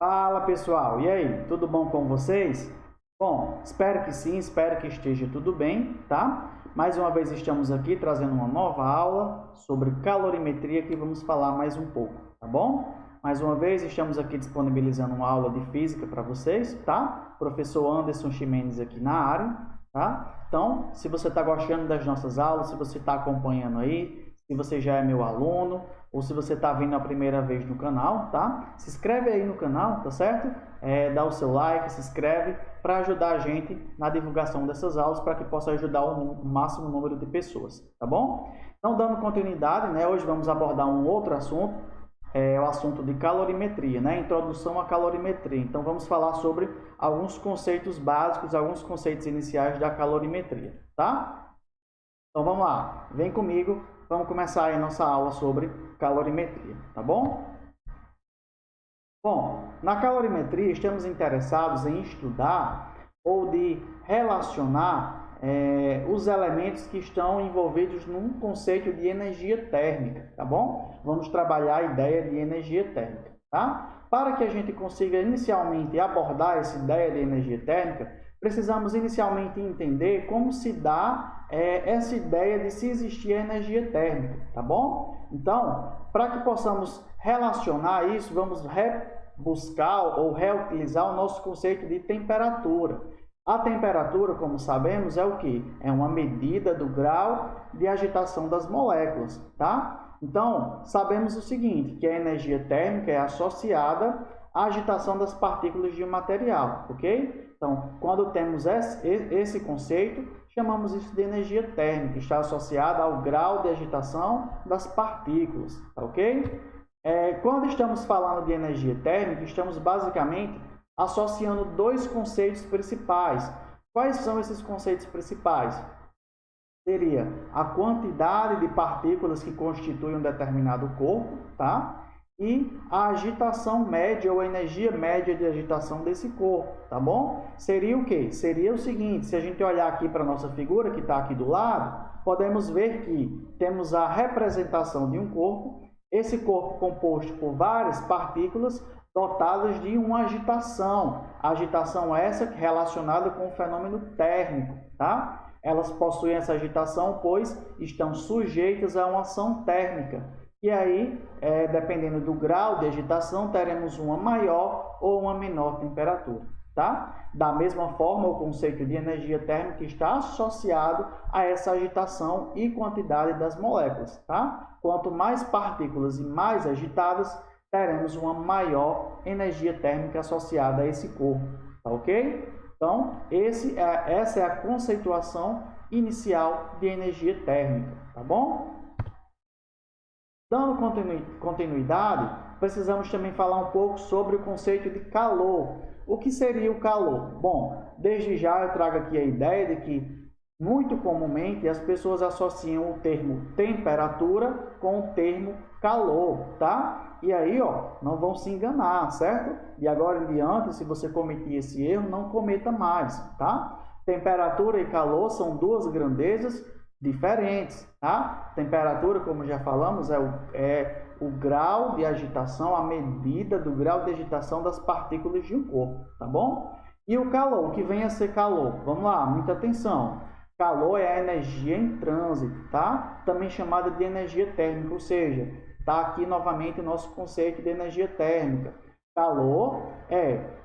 Fala pessoal, e aí, tudo bom com vocês? Bom, espero que sim, espero que esteja tudo bem, tá? Mais uma vez estamos aqui trazendo uma nova aula sobre calorimetria que vamos falar mais um pouco, tá bom? Mais uma vez estamos aqui disponibilizando uma aula de física para vocês, tá? Professor Anderson Ximenes aqui na área, tá? Então, se você está gostando das nossas aulas, se você está acompanhando aí, se você já é meu aluno, ou se você está vindo a primeira vez no canal, tá? Se inscreve aí no canal, tá certo? Dá o seu like, se inscreve para ajudar a gente na divulgação dessas aulas para que possa ajudar o máximo número de pessoas, tá bom? Então, dando continuidade, né? Hoje vamos abordar um outro assunto, o assunto de calorimetria, né? Introdução à calorimetria. Então, vamos falar sobre alguns conceitos básicos, alguns conceitos iniciais da calorimetria, tá? Então, vamos lá, vem comigo. Vamos começar aí a nossa aula sobre calorimetria, tá bom? Bom, na calorimetria estamos interessados em estudar ou de relacionar os elementos que estão envolvidos num conceito de energia térmica, tá bom? Vamos trabalhar a ideia de energia térmica, tá? Para que a gente consiga inicialmente abordar essa ideia de energia térmica, precisamos inicialmente entender como se dá essa ideia de se existir a energia térmica, tá bom? Então, para que possamos relacionar isso, vamos buscar ou reutilizar o nosso conceito de temperatura. A temperatura, como sabemos, é o quê? É uma medida do grau de agitação das moléculas, tá? Então, sabemos o seguinte, que a energia térmica é associada à agitação das partículas de um material, ok? Então, quando temos esse conceito, chamamos isso de energia térmica, está associada ao grau de agitação das partículas, tá ok? Quando estamos falando de energia térmica, estamos basicamente associando dois conceitos principais. Quais são esses conceitos principais? Seria a quantidade de partículas que constituem um determinado corpo, tá? E a agitação média ou a energia média de agitação desse corpo, tá bom? Seria o quê? Seria o seguinte, se a gente olhar aqui para a nossa figura que está aqui do lado, podemos ver que temos a representação de um corpo, esse corpo composto por várias partículas dotadas de uma agitação. A agitação essa relacionada com o fenômeno térmico, tá? Elas possuem essa agitação, pois estão sujeitas a uma ação térmica. E aí, dependendo do grau de agitação, teremos uma maior ou uma menor temperatura, tá? Da mesma forma, o conceito de energia térmica está associado a essa agitação e quantidade das moléculas, tá? Quanto mais partículas e mais agitadas, teremos uma maior energia térmica associada a esse corpo, tá ok? Então, essa é a conceituação inicial de energia térmica, tá bom? Dando continuidade, precisamos também falar um pouco sobre o conceito de calor. O que seria o calor? Bom, desde já eu trago aqui a ideia de que, muito comumente, as pessoas associam o termo temperatura com o termo calor, tá? E aí, ó, não vão se enganar, certo? E agora em diante, se você cometer esse erro, não cometa mais, tá? Temperatura e calor são duas grandezas diferentes, tá? Temperatura, como já falamos, é o grau de agitação, a medida do grau de agitação das partículas de um corpo, tá bom? E o calor, o que vem a ser calor? Vamos lá, muita atenção. Calor é a energia em trânsito, tá? Também chamada de energia térmica, ou seja, tá aqui novamente o nosso conceito de energia térmica. Calor é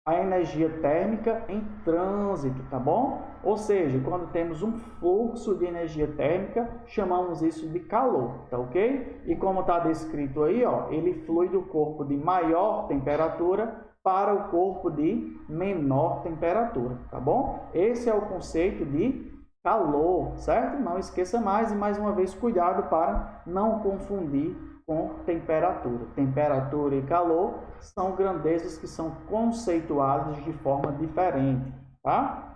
a energia térmica em trânsito, tá bom? Ou seja, quando temos um fluxo de energia térmica, chamamos isso de calor, tá ok? E como está descrito aí, ó, ele flui do corpo de maior temperatura para o corpo de menor temperatura, tá bom? Esse é o conceito de calor, certo? Não esqueça mais e mais uma vez cuidado para não confundir com temperatura. Temperatura e calor são grandezas que são conceituadas de forma diferente, tá?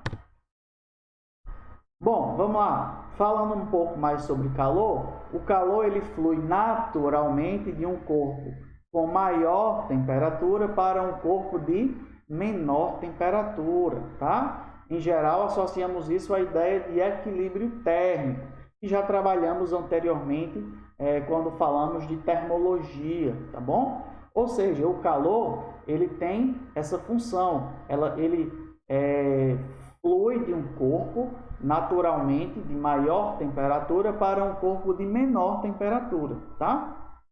Bom, vamos lá. Falando um pouco mais sobre calor, o calor ele flui naturalmente de um corpo com maior temperatura para um corpo de menor temperatura, tá? Em geral, associamos isso à ideia de equilíbrio térmico, que já trabalhamos anteriormente quando falamos de termologia, tá bom? Ou seja, o calor ele tem essa função, ele flui de um corpo naturalmente de maior temperatura para um corpo de menor temperatura, tá?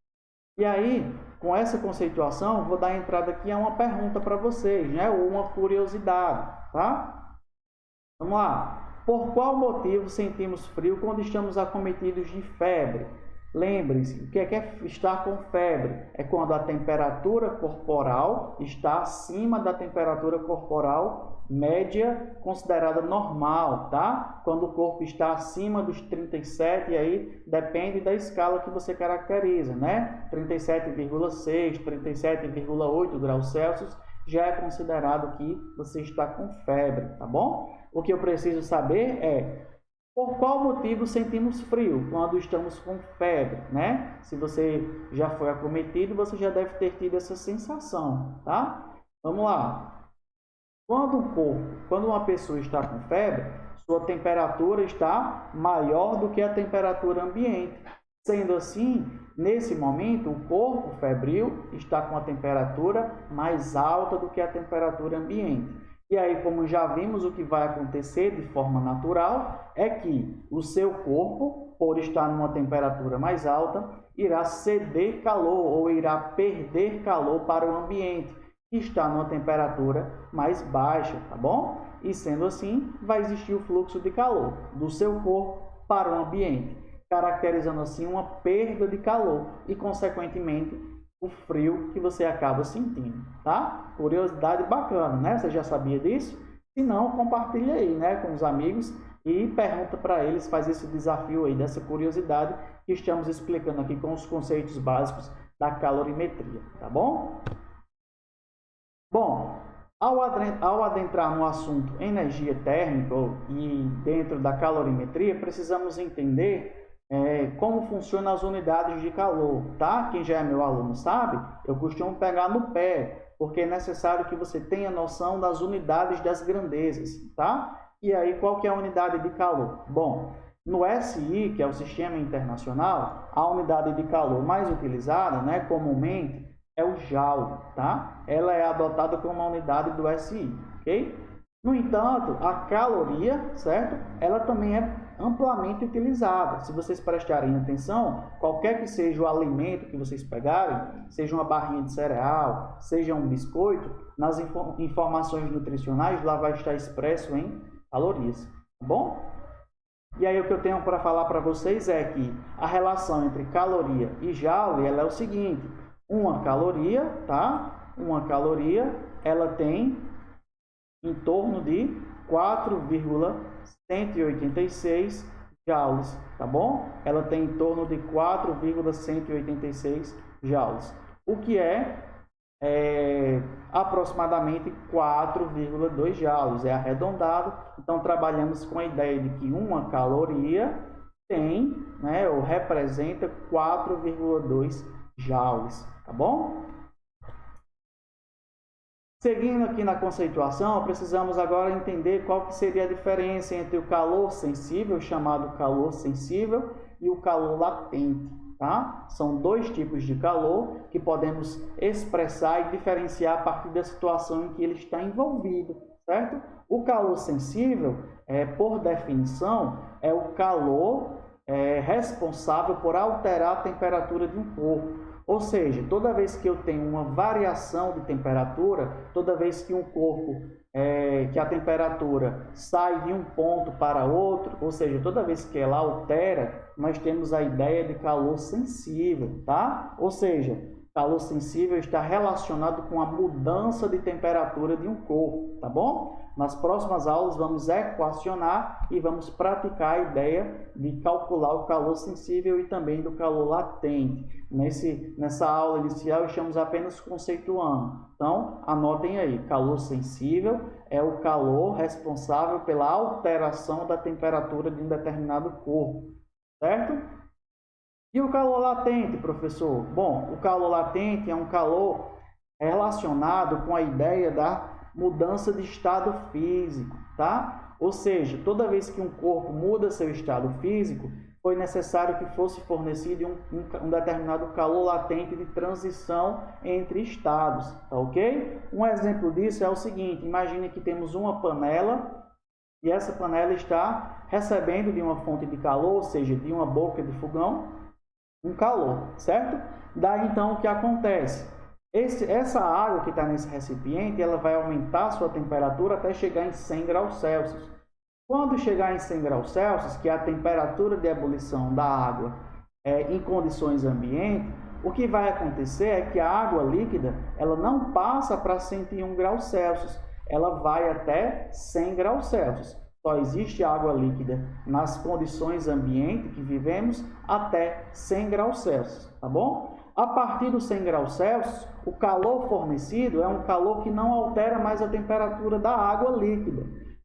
E aí, com essa conceituação, vou dar entrada aqui a uma pergunta para vocês, né? Ou uma curiosidade, tá? Vamos lá. Por qual motivo sentimos frio quando estamos acometidos de febre? Lembre-se, o que é estar com febre? É quando a temperatura corporal está acima da temperatura corporal média considerada normal, tá? Quando o corpo está acima dos 37, e aí depende da escala que você caracteriza, né? 37,6, 37,8 graus Celsius já é considerado que você está com febre, tá bom? O que eu preciso saber é por qual motivo sentimos frio quando estamos com febre, né? Se você já foi acometido, você já deve ter tido essa sensação, tá? Vamos lá. Quando uma pessoa está com febre, sua temperatura está maior do que a temperatura ambiente. Sendo assim, nesse momento, o corpo febril está com a temperatura mais alta do que a temperatura ambiente. E aí, como já vimos, o que vai acontecer de forma natural é que o seu corpo, por estar numa temperatura mais alta, irá ceder calor ou irá perder calor para o ambiente, que está numa temperatura mais baixa, tá bom? E sendo assim, vai existir o fluxo de calor do seu corpo para o ambiente, caracterizando assim uma perda de calor e, consequentemente, o frio que você acaba sentindo, tá? Curiosidade bacana, né? Você já sabia disso? Se não, compartilha aí, né, com os amigos e pergunta para eles, faz esse desafio aí dessa curiosidade que estamos explicando aqui com os conceitos básicos da calorimetria, tá bom? Bom, ao adentrar no assunto energia térmica e dentro da calorimetria, precisamos entender como funcionam as unidades de calor, tá? Quem já é meu aluno sabe, eu costumo pegar no pé, porque é necessário que você tenha noção das unidades das grandezas, tá? E aí, qual que é a unidade de calor? Bom, no SI, que é o Sistema Internacional, a unidade de calor mais utilizada, né, comumente, é o Joule, tá? Ela é adotada como a unidade do SI, ok? No entanto, a caloria, certo? Ela também é amplamente utilizada. Se vocês prestarem atenção, qualquer que seja o alimento que vocês pegarem, seja uma barrinha de cereal, seja um biscoito, nas informações nutricionais lá vai estar expresso em calorias, tá bom? E aí o que eu tenho para falar para vocês é que a relação entre caloria e joule, ela é o seguinte: uma caloria, tá? Uma caloria, ela tem em torno de 4,186 joules, tá bom? Ela tem em torno de 4,186 joules, o que é aproximadamente 4,2 joules, é arredondado. Então, trabalhamos com a ideia de que uma caloria tem, né, ou representa 4,2 joules, tá bom? Seguindo aqui na conceituação, precisamos agora entender qual que seria a diferença entre o calor sensível, chamado calor sensível, e o calor latente, tá? São dois tipos de calor que podemos expressar e diferenciar a partir da situação em que ele está envolvido, certo? O calor sensível, por definição, é o calor responsável por alterar a temperatura de um corpo. Ou seja, toda vez que eu tenho uma variação de temperatura, toda vez que um corpo, que a temperatura sai de um ponto para outro, ou seja, toda vez que ela altera, nós temos a ideia de calor sensível, tá? Ou seja, calor sensível está relacionado com a mudança de temperatura de um corpo, tá bom? Nas próximas aulas vamos equacionar e vamos praticar a ideia de calcular o calor sensível e também do calor latente. Nessa aula inicial estamos apenas conceituando. Então, anotem aí, calor sensível é o calor responsável pela alteração da temperatura de um determinado corpo, certo? E o calor latente, professor? Bom, o calor latente é um calor relacionado com a ideia da mudança de estado físico, tá? Ou seja, toda vez que um corpo muda seu estado físico, foi necessário que fosse fornecido um determinado calor latente de transição entre estados, tá ok? Um exemplo disso é o seguinte: imagine que temos uma panela e essa panela está recebendo de uma fonte de calor, ou seja, de uma boca de fogão, um calor, certo? Daí então o que acontece? Essa água que está nesse recipiente, ela vai aumentar sua temperatura até chegar em 100 graus Celsius. Quando chegar em 100 graus Celsius, que é a temperatura de ebulição da água em condições ambientes, o que vai acontecer é que a água líquida ela não passa para 101 graus Celsius, ela vai até 100 graus Celsius. Só existe água líquida nas condições ambientes que vivemos até 100 graus Celsius, tá bom? A partir dos 100 graus Celsius, o calor fornecido é um calor que não altera mais a temperatura da água líquida.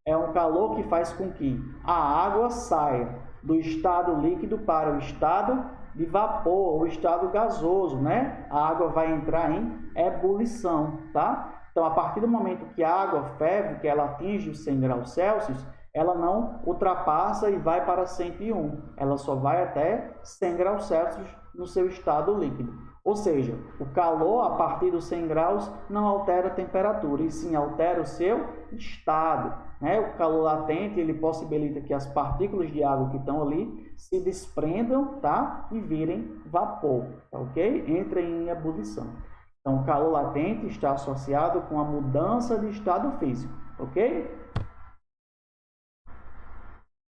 É um calor que faz com que a água saia do estado líquido para o estado de vapor, ou estado gasoso, né? A água vai entrar em ebulição, tá? Então, a partir do momento que a água ferve, que ela atinge os 100 graus Celsius, ela não ultrapassa e vai para 101. Ela só vai até 100 graus Celsius no seu estado líquido. Ou seja, o calor a partir dos 100 graus não altera a temperatura, e sim altera o seu estado, né? O calor latente ele possibilita que as partículas de água que estão ali se desprendam, tá? E virem vapor, tá ok? Entrem em ebulição. Então, o calor latente está associado com a mudança de estado físico, ok?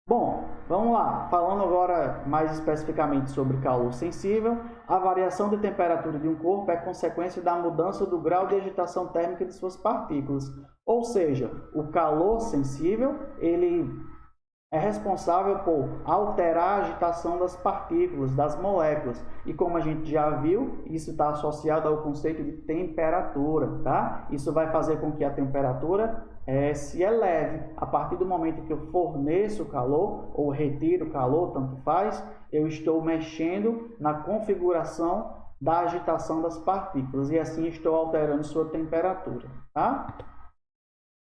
Bom, vamos lá. Falando agora mais especificamente sobre calor sensível, a variação de temperatura de um corpo é consequência da mudança do grau de agitação térmica de suas partículas. Ou seja, o calor sensível, ele é responsável por alterar a agitação das partículas, das moléculas. E como a gente já viu, isso está associado ao conceito de temperatura, tá? Isso vai fazer com que a temperatura se eleve. A partir do momento que eu forneço calor ou retiro calor, tanto faz, eu estou mexendo na configuração da agitação das partículas e assim estou alterando sua temperatura, tá?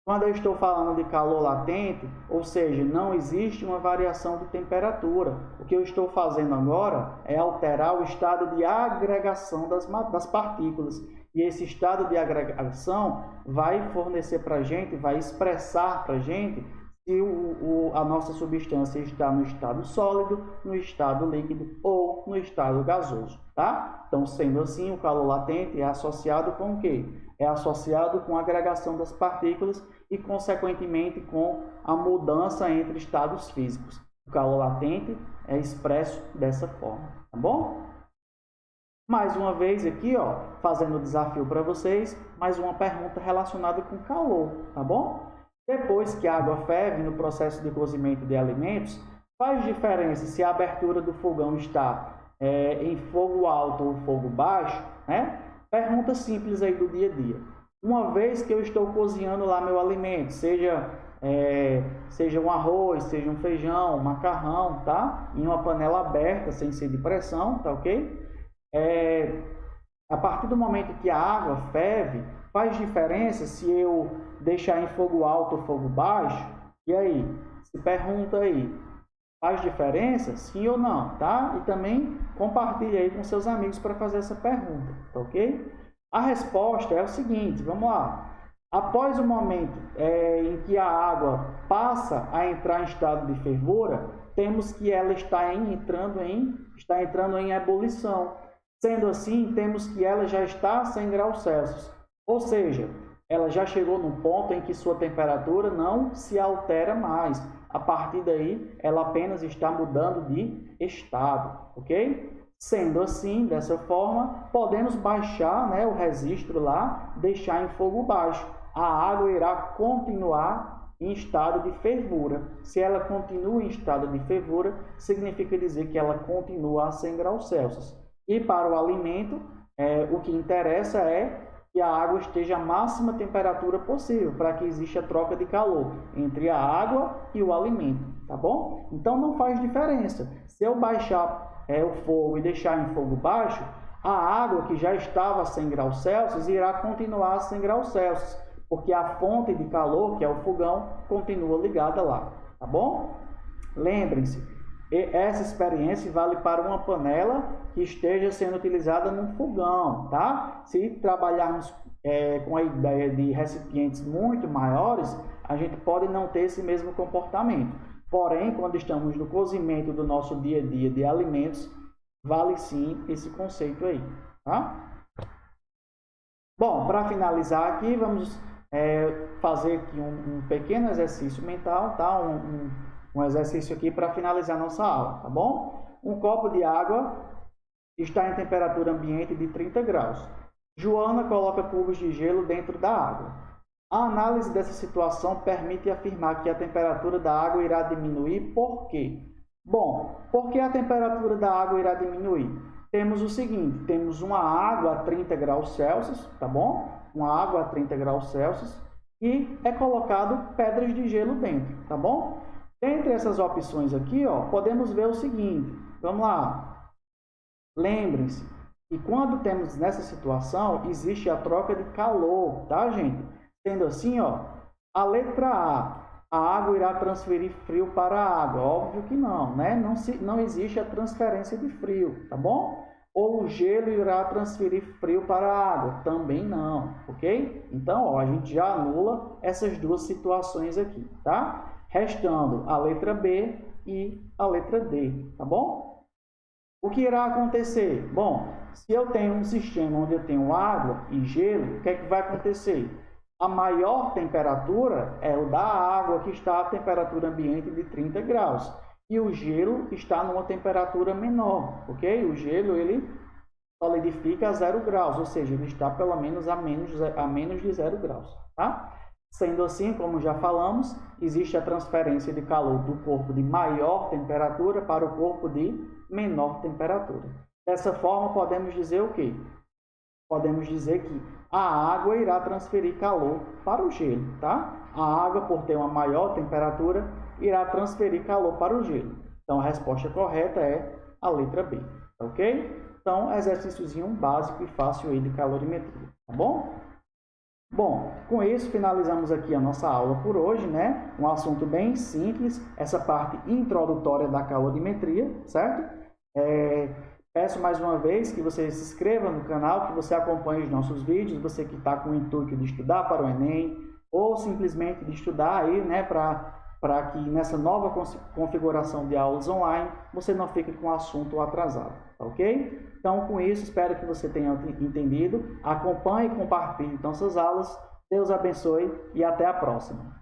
Quando eu estou falando de calor latente, ou seja, não existe uma variação de temperatura. O que eu estou fazendo agora é alterar o estado de agregação das partículas. E esse estado de agregação vai fornecer para a gente, vai expressar para a gente se a nossa substância está no estado sólido, no estado líquido ou no estado gasoso, tá? Então, sendo assim, o calor latente é associado com o quê? É associado com a agregação das partículas e, consequentemente, com a mudança entre estados físicos. O calor latente é expresso dessa forma, tá bom? Mais uma vez aqui, ó, fazendo o desafio para vocês, mais uma pergunta relacionada com calor, tá bom? Depois que a água ferve no processo de cozimento de alimentos, faz diferença se a abertura do fogão está em fogo alto ou fogo baixo, né? Pergunta simples aí do dia a dia. Uma vez que eu estou cozinhando lá meu alimento, seja um arroz, seja um feijão, um macarrão, tá? Em uma panela aberta, sem ser de pressão, tá ok? A partir do momento que a água ferve, faz diferença se eu deixar em fogo alto ou fogo baixo? E aí? Se pergunta aí, faz diferença? Sim ou não, tá? E também compartilha aí com seus amigos para fazer essa pergunta, tá ok? A resposta é o seguinte, vamos lá. Após o momento em que a água passa a entrar em estado de fervura, temos que ela está entrando em ebulição. Sendo assim, temos que ela já está a 100 graus Celsius. Ou seja, ela já chegou num ponto em que sua temperatura não se altera mais. A partir daí, ela apenas está mudando de estado, ok? Sendo assim, dessa forma, podemos baixar, né, o registro lá, deixar em fogo baixo. A água irá continuar em estado de fervura. Se ela continua em estado de fervura, significa dizer que ela continua a 100 graus Celsius. E para o alimento, o que interessa é que a água esteja a máxima temperatura possível, para que exista a troca de calor entre a água e o alimento, tá bom? Então não faz diferença. Se eu baixar o fogo e deixar em fogo baixo, a água que já estava a 100 graus Celsius irá continuar a 100 graus Celsius, porque a fonte de calor, que é o fogão, continua ligada lá, tá bom? Lembrem-se, E essa experiência vale para uma panela que esteja sendo utilizada num fogão, tá? Se trabalharmos com a ideia de recipientes muito maiores, a gente pode não ter esse mesmo comportamento. Porém, quando estamos no cozimento do nosso dia a dia de alimentos, vale sim esse conceito aí, tá? Bom, para finalizar aqui, vamos fazer aqui um pequeno exercício mental, tá? Um exercício aqui para finalizar nossa aula, tá bom? Um copo de água está em temperatura ambiente de 30 graus. Joana coloca cubos de gelo dentro da água. A análise dessa situação permite afirmar que a temperatura da água irá diminuir. Por quê? Bom, por que a temperatura da água irá diminuir? Temos o seguinte, temos uma água a 30 graus Celsius, tá bom? Uma água a 30 graus Celsius e é colocado pedras de gelo dentro, tá bom? Dentre essas opções aqui, ó, podemos ver o seguinte, vamos lá. Lembrem-se que quando temos nessa situação, existe a troca de calor, tá, gente? Sendo assim, ó, a letra A água irá transferir frio para a água? Óbvio que não, né? Não existe a transferência de frio, tá bom? Ou o gelo irá transferir frio para a água? Também não, ok? Então, ó, a gente já anula essas duas situações aqui, tá? Restando a letra B e a letra D, tá bom? O que irá acontecer? Bom, se eu tenho um sistema onde eu tenho água e gelo, o que é que vai acontecer? A maior temperatura é o da água, que está a temperatura ambiente de 30 graus. E o gelo está numa temperatura menor, ok? O gelo, ele solidifica a 0 graus, ou seja, ele está pelo menos a menos de 0 graus, tá? Sendo assim, como já falamos, existe a transferência de calor do corpo de maior temperatura para o corpo de menor temperatura. Dessa forma, podemos dizer o quê? Podemos dizer que a água irá transferir calor para o gelo, tá? A água, por ter uma maior temperatura, irá transferir calor para o gelo. Então, a resposta correta é a letra B, ok? Então, exercíciozinho básico e fácil aí de calorimetria, tá bom? Bom, com isso finalizamos aqui a nossa aula por hoje, né? Um assunto bem simples, essa parte introdutória da calorimetria, certo? Peço mais uma vez que você se inscreva no canal, que você acompanhe os nossos vídeos, você que está com o intuito de estudar para o Enem, ou simplesmente de estudar aí, né, para que nessa nova configuração de aulas online, você não fique com o assunto atrasado, tá ok? Então, com isso, espero que você tenha entendido. Acompanhe e compartilhe então suas aulas. Deus abençoe e até a próxima.